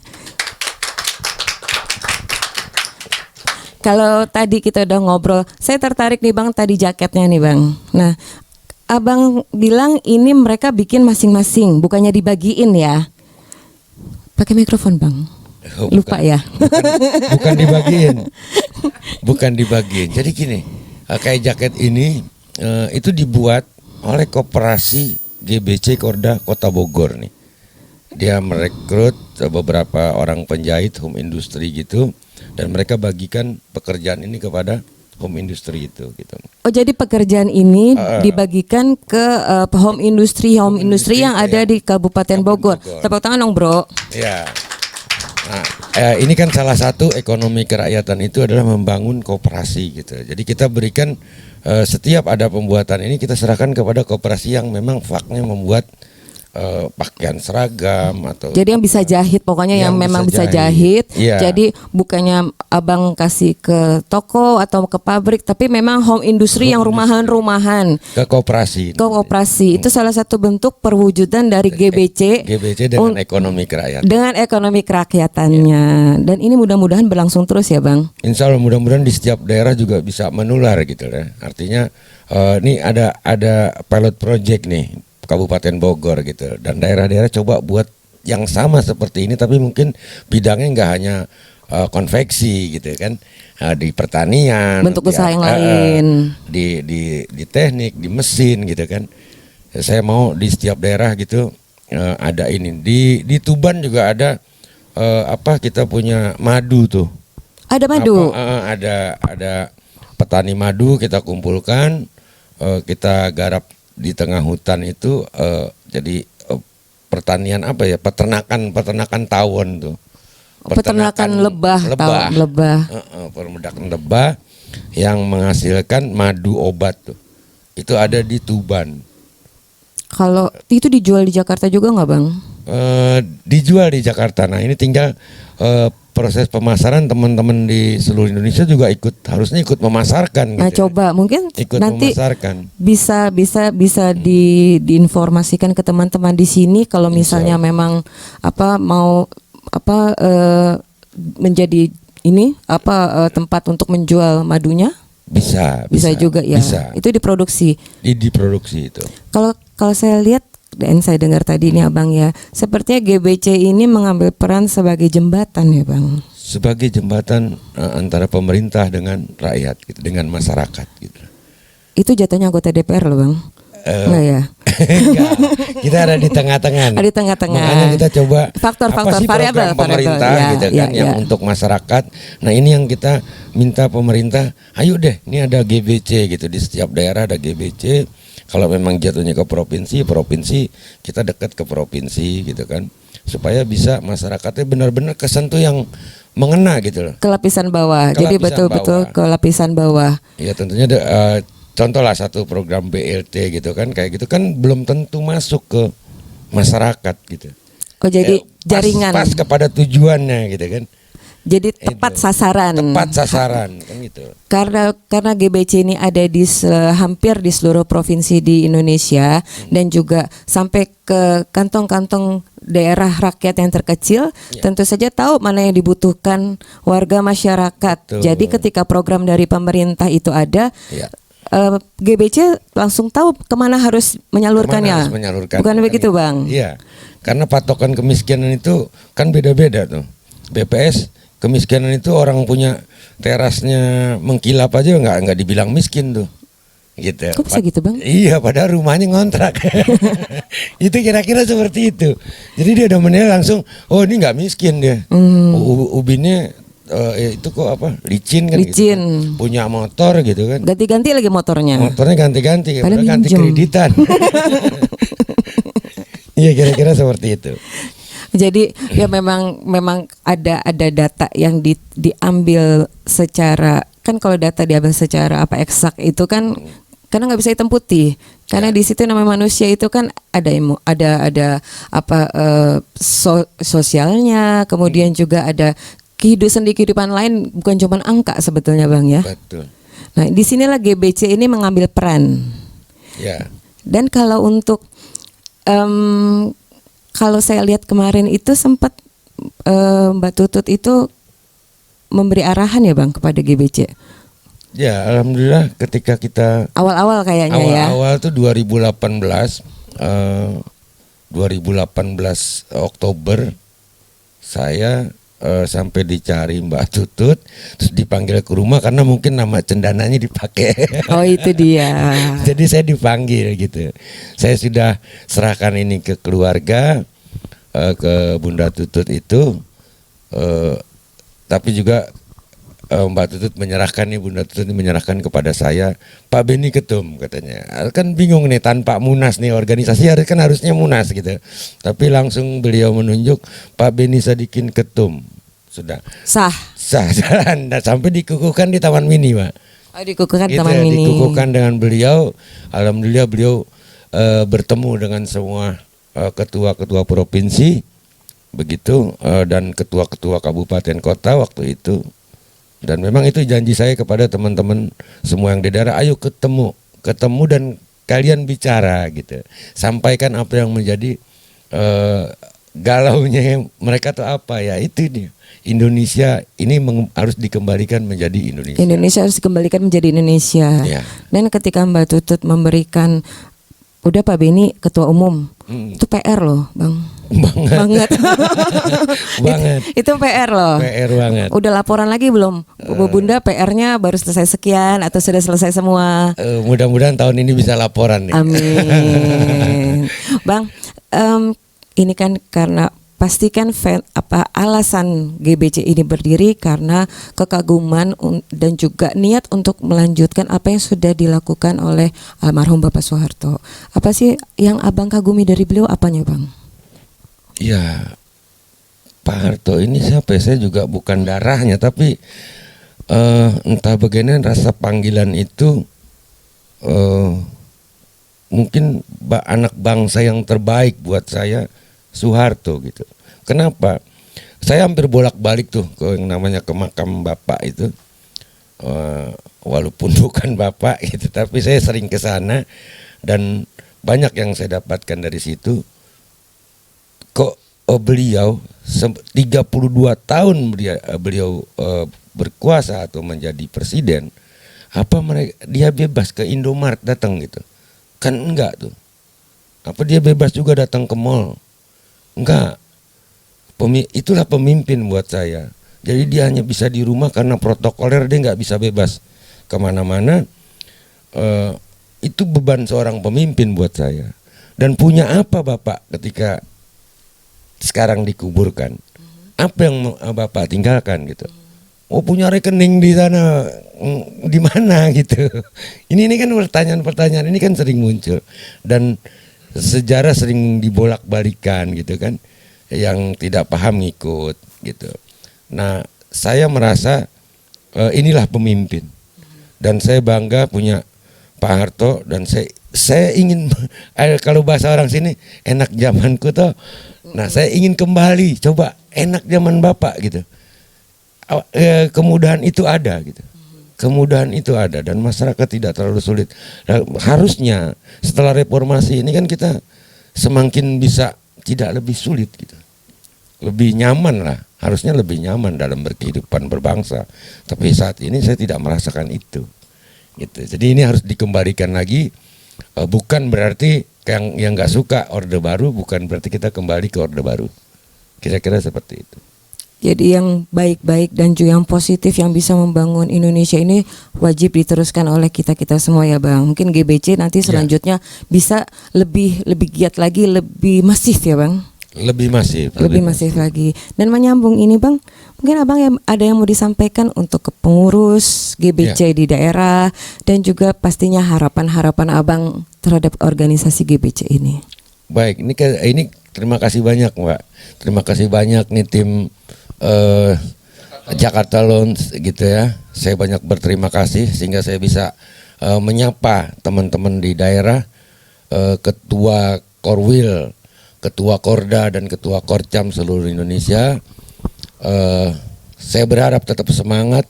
Kalau tadi kita udah ngobrol, saya tertarik nih Bang, tadi jaketnya nih Bang. Nah, Abang bilang ini mereka bikin masing-masing, bukannya dibagiin ya? Pakai mikrofon Bang. Oh, Lupa ya? Bukan dibagiin. Bukan dibagiin. Jadi gini, kayak jaket ini itu dibuat oleh koperasi GBC Korda Kota Bogor nih. Dia merekrut beberapa orang penjahit home industry gitu, dan mereka bagikan pekerjaan ini kepada home industry itu gitu. Oh, jadi pekerjaan ini dibagikan ke home industry yang ada di Kabupaten Bogor. Tepuk tangan dong Bro. Ya. Nah, ini kan salah satu ekonomi kerakyatan itu adalah membangun koperasi gitu. Jadi kita berikan setiap ada pembuatan ini kita serahkan kepada koperasi yang memang faknya membuat pakaian seragam atau. Jadi yang bisa jahit, pokoknya yang memang bisa jahit. Iya. Jadi bukannya abang kasih ke toko atau ke pabrik, tapi memang home industry yang rumahan-rumahan. Ke koperasi. Ke koperasi itu salah satu bentuk perwujudan dari GBC. GBC dengan ekonomi kerakyatan. Dengan ekonomi kerakyatannya. Dan ini mudah-mudahan berlangsung terus ya Bang. Insya Allah mudah-mudahan di setiap daerah juga bisa menular gitu ya. Artinya ini ada pilot project nih Kabupaten Bogor gitu, dan daerah-daerah coba buat yang sama seperti ini, tapi mungkin bidangnya nggak hanya konveksi gitu kan, di pertanian, Bentuk usaha yang lain, di teknik, di mesin gitu kan. Saya mau di setiap daerah gitu ada ini. Di Tuban juga ada kita punya madu tuh. Ada madu. Ada petani madu kita kumpulkan, kita garap di tengah hutan itu, jadi pertanian peternakan tawon tuh. Peternakan lebah. Peternakan lebah yang menghasilkan madu obat tuh. Itu ada di Tuban. Kalau itu dijual di Jakarta juga nggak Bang? Dijual di Jakarta. Nah ini tinggal proses pemasaran, teman-teman di seluruh Indonesia juga harusnya ikut memasarkan. Nah gitu. coba mungkin ikut nanti memasarkan. bisa diinformasikan ke teman-teman di sini kalau misalnya memang menjadi ini tempat untuk menjual madunya. Bisa juga ya. Bisa. Itu diproduksi. Diproduksi itu. Kalau saya lihat dan saya dengar tadi ini Abang ya, sepertinya GBC ini mengambil peran sebagai jembatan ya Bang. Sebagai jembatan antara pemerintah dengan rakyat gitu, dengan masyarakat gitu. Itu jatuhnya anggota DPR loh Bang. Enggak ya? Enggak. Kita ada di tengah-tengah. Di tengah-tengah. Makanya kita coba faktor-faktor variabel pemerintah ya, gitu kan yang untuk masyarakat. Nah, ini yang kita minta pemerintah, ayo deh, ini ada GBC gitu, di setiap daerah ada GBC. Kalau memang jatuhnya ke provinsi kita dekat ke provinsi gitu kan, supaya bisa masyarakatnya benar-benar kesentuh yang mengena gitu loh. Ke lapisan bawah. Jadi betul-betul ke lapisan bawah. Ya tentunya contoh lah satu program BLT gitu kan, kayak gitu kan belum tentu masuk ke masyarakat gitu. Oh jadi jaringan. Pas kepada tujuannya gitu kan. Jadi tepat sasaran. Tepat sasaran kan gitu. Karena GBC ini ada di hampir di seluruh provinsi di Indonesia dan juga sampai ke kantong-kantong daerah rakyat yang terkecil, tentu saja tahu mana yang dibutuhkan warga masyarakat. Betul. Jadi ketika program dari pemerintah itu ada, GBC langsung tahu kemana harus menyalurkannya. Kemana harus menyalurkan. Bukan begitu, Bang? Iya. Karena patokan kemiskinan itu kan beda-beda tuh. BPS kemiskinan itu orang punya terasnya mengkilap aja nggak dibilang miskin tuh. Gitu. Kok bisa gitu, Bang? Iya, padahal rumahnya ngontrak. Itu kira-kira seperti itu. Jadi dia udah menilai langsung, oh ini nggak miskin dia. Ubinnya itu kok apa? Licin kan? Licin. Gitu kan. Punya motor gitu kan? Ganti-ganti lagi motornya. Motornya ganti-ganti, Padahal ganti minjem. kreditan. Iya, kira-kira seperti itu. Jadi ya memang ada data yang diambil secara, kan kalau data diambil secara eksak itu kan karena nggak bisa hitam putih, karena di situ namanya manusia itu kan ada sosialnya, kemudian juga ada kehidupan lain, bukan cuma angka sebetulnya, Bang, ya. Betul. Nah, disinilah GBC ini mengambil peran. Ya. Dan kalau untuk kalau saya lihat kemarin itu sempat Mbak Tutut itu memberi arahan ya, Bang, kepada GBC. Ya, alhamdulillah ketika kita Awal-awal kayaknya ya. awal-awal tuh 2018 Oktober saya sampai dicari Mbak Tutut, terus dipanggil ke rumah karena mungkin nama cendananya dipakai. Oh, itu dia. Jadi saya dipanggil gitu. Saya sudah serahkan ini ke keluarga, ke Bunda Tutut itu, tapi juga Mbak Tutut menyerahkan nih, Bunda Tutut menyerahkan kepada saya, Pak Beni Ketum katanya. Kan bingung nih, tanpa Munas nih, organisasi harusnya Munas gitu. Tapi langsung beliau menunjuk Pak Beni Sadikin Ketum. Sudah Sah. jalan. Dan sampai dikukuhkan di Taman Mini, Pak. Oh, dikukuhkan Gitu Taman ya, Mini. dikukuhkan dengan beliau. Alhamdulillah beliau bertemu dengan semua ketua-ketua provinsi begitu, dan ketua-ketua kabupaten kota waktu itu. Dan memang itu janji saya kepada teman-teman semua yang di daerah, ayo ketemu dan kalian bicara gitu, sampaikan apa yang menjadi galaunya mereka tuh apa ya, itu nih, Indonesia ini harus dikembalikan menjadi Indonesia. Indonesia harus dikembalikan menjadi Indonesia. Ya. Dan ketika Mbak Tutut memberikan, udah Pak Beni ketua umum, itu PR loh, Bang. Banget. Banget. Itu PR loh. PR banget. Udah laporan lagi belum? Bunda, PR-nya baru selesai sekian atau sudah selesai semua? Mudah-mudahan tahun ini bisa laporan nih. Amin. Bang, ini kan karena pastikan alasan GBC ini berdiri karena kekaguman dan juga niat untuk melanjutkan apa yang sudah dilakukan oleh almarhum Bapak Soeharto. Apa sih yang Abang kagumi dari beliau, apanya, Bang? Ya, Pak Harto ini siapa ya? Saya juga bukan darahnya, tapi entah bagaimana rasa panggilan itu mungkin anak bangsa yang terbaik buat saya, Soeharto gitu. Kenapa? Saya hampir bolak-balik tuh ke yang namanya ke makam Bapak itu, walaupun bukan Bapak gitu, tapi saya sering ke sana dan banyak yang saya dapatkan dari situ. Kok beliau 32 tahun beliau berkuasa atau menjadi presiden, apa dia bebas ke Indomaret datang gitu? Kan enggak tuh. Apa dia bebas juga datang ke mall? Enggak. Itulah pemimpin buat saya. Jadi dia hanya bisa di rumah karena protokoler, dia nggak bisa bebas kemana-mana. Itu beban seorang pemimpin buat saya. Dan punya apa Bapak ketika sekarang dikuburkan? Apa yang Bapak tinggalkan gitu? Oh, punya rekening di sana, di mana gitu? Ini kan pertanyaan ini kan sering muncul dan sejarah sering dibolak-balikan gitu kan, yang tidak paham ngikut gitu. Nah, saya merasa inilah pemimpin dan saya bangga punya Pak Harto, dan saya ingin kalau bahasa orang sini enak zamanku tuh. Nah, saya ingin kembali, coba enak zaman Bapak gitu. Kemudahan itu ada gitu. Kemudahan itu ada dan masyarakat tidak terlalu sulit. Nah, harusnya setelah reformasi ini kan kita semakin bisa tidak lebih sulit gitu. Lebih nyaman lah, harusnya lebih nyaman dalam berkehidupan berbangsa. Tapi saat ini saya tidak merasakan itu. gitu. Jadi ini harus dikembalikan lagi, bukan berarti yang nggak suka Orde Baru, bukan berarti kita kembali ke Orde Baru. Kira-kira seperti itu. Jadi yang baik-baik dan juga yang positif yang bisa membangun Indonesia ini wajib diteruskan oleh kita-kita semua ya Bang. Mungkin GBC nanti selanjutnya bisa lebih giat lagi, lebih masif ya Bang. Lebih masif. Lebih masif lagi. Dan menyambung ini Bang, mungkin Abang ada yang mau disampaikan untuk ke pengurus GBC di daerah dan juga pastinya harapan-harapan Abang terhadap organisasi GBC ini. Baik, ini terima kasih banyak Mbak. Terima kasih banyak nih tim Jakarta Lounge gitu ya. Saya banyak berterima kasih sehingga saya bisa menyapa teman-teman di daerah, ketua Korwil, ketua Korda dan ketua Korcam seluruh Indonesia. Saya berharap tetap semangat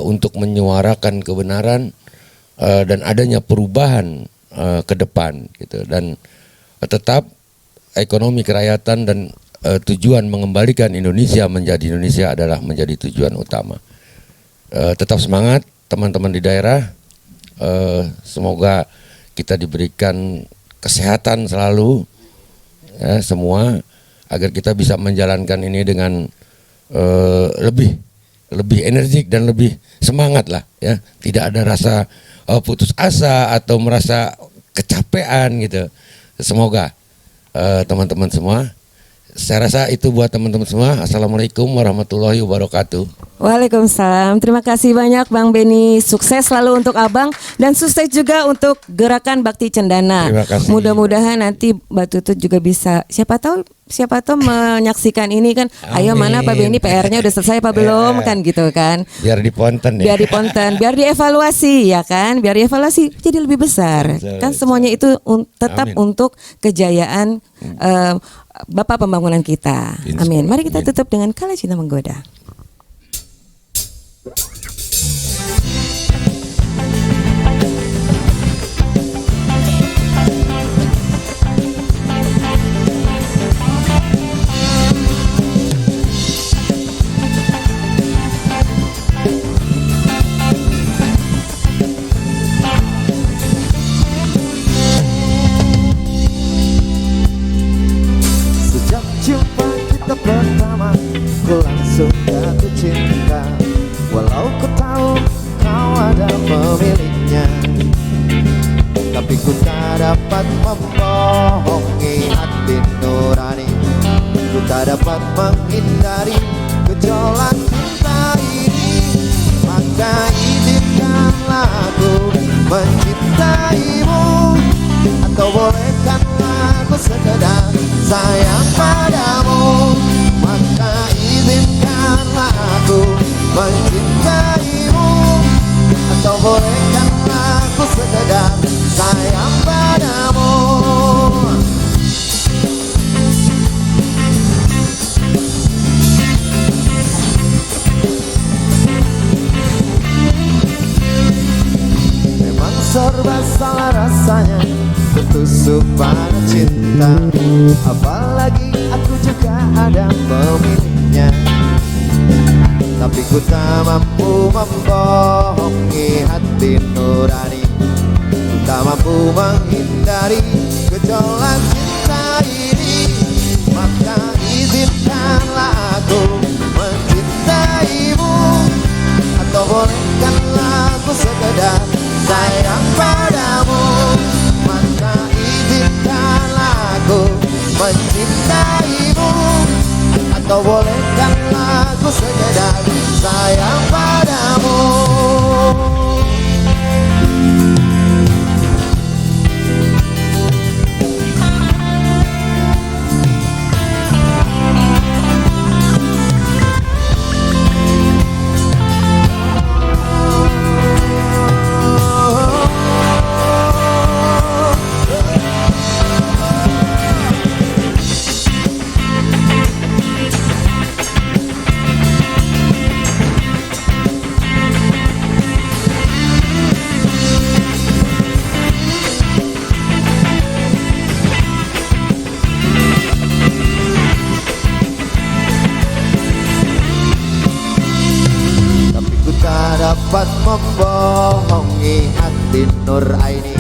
untuk menyuarakan kebenaran dan adanya perubahan ke depan gitu, dan tetap ekonomi kerakyatan dan tujuan mengembalikan Indonesia menjadi Indonesia adalah menjadi tujuan utama. Tetap semangat teman-teman di daerah, semoga kita diberikan kesehatan selalu ya, semua, agar kita bisa menjalankan ini dengan lebih energik dan lebih semangat lah ya. Tidak ada rasa putus asa atau merasa kecapean gitu. Semoga teman-teman semua, saya rasa itu buat teman-teman semua. Assalamualaikum warahmatullahi wabarakatuh. Waalaikumsalam. Terima kasih banyak Bang Beni. Sukses selalu untuk Abang dan sukses juga untuk Gerakan Bakti Cendana. Terima kasih. Mudah-mudahan nanti Mbak Tutut juga bisa, siapa tahu menyaksikan ini kan. Ayo Amin. mana Pak Beni, PR-nya udah selesai apa belum kan gitu kan. Biar diponten ya. Biar diponten, biar dievaluasi ya kan, biar dievaluasi jadi lebih besar. Kan semuanya itu tetap Amin. untuk kejayaan Bapak pembangunan kita. Amin. Mari kita tutup dengan Kala Cinta Menggoda. Sejak jumpa kita pertama, ku langsung jatuh cinta. Walau ku tahu kau ada pemiliknya, tapi ku tak dapat membohongi hati nurani. Ku tak dapat menghindari gejolak cinta ini. Maka izinkanlah aku mencintaimu, atau bolehkanlah aku sekedar sayang padamu. Maka izinkanlah aku mencintaimu, atau bolehkanlah aku sekedar sayang padamu. Memang serba salah rasanya tertusuk pada cinta, apalagi aku juga ada pemiliknya. Tapi ku tak mampu membohongi hati nurani, ku tak mampu menghindari gejolak cinta ini. Maka izinkanlah aku mencintaimu, atau bolehkanlah aku sekedar sayang padamu. Maka izinkanlah aku mencintaimu, atau bolehkanlah aku sekedar sayang padamu. hati Nur Aini,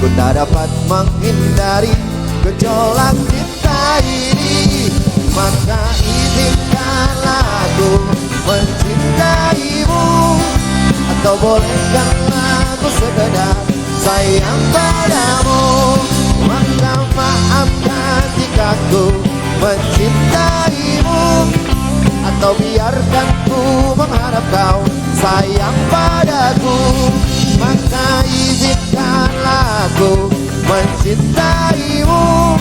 ku tak dapat menghindari gejolak cinta ini. Maka izinkanlah aku mencintaimu, atau bolehkanlah aku sekedar sayang padamu. Maka maafkan jika ku mencintaimu, atau biarkan ku mengharap kau sayang padaku. Maka izinkanlah aku mencintaimu,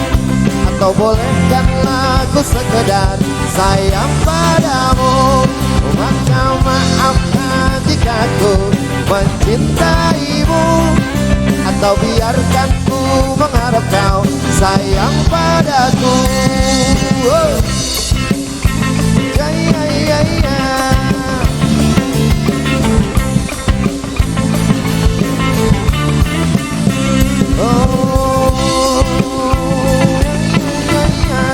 atau bolehkanlah aku sekedar sayang padamu. Maka maafkan jika ku mencintaimu, atau biarkan ku mengharap kau sayang padaku. Oh. Ya, ya, ya, ya. Oh, ya, ya, ya.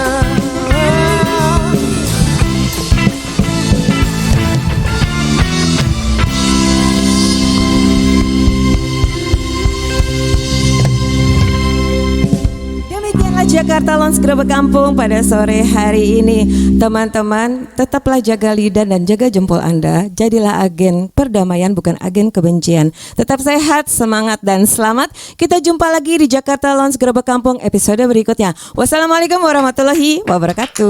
Demikianlah Jakarta Lounge Gerebek Kampung pada sore hari ini. Teman-teman, tetaplah jaga lidah dan jaga jempol Anda. Jadilah agen perdamaian, bukan agen kebencian. Tetap sehat, semangat, dan selamat. Kita jumpa lagi di Jakarta Lounge Gerebek Kampung episode berikutnya. Wassalamualaikum warahmatullahi wabarakatuh.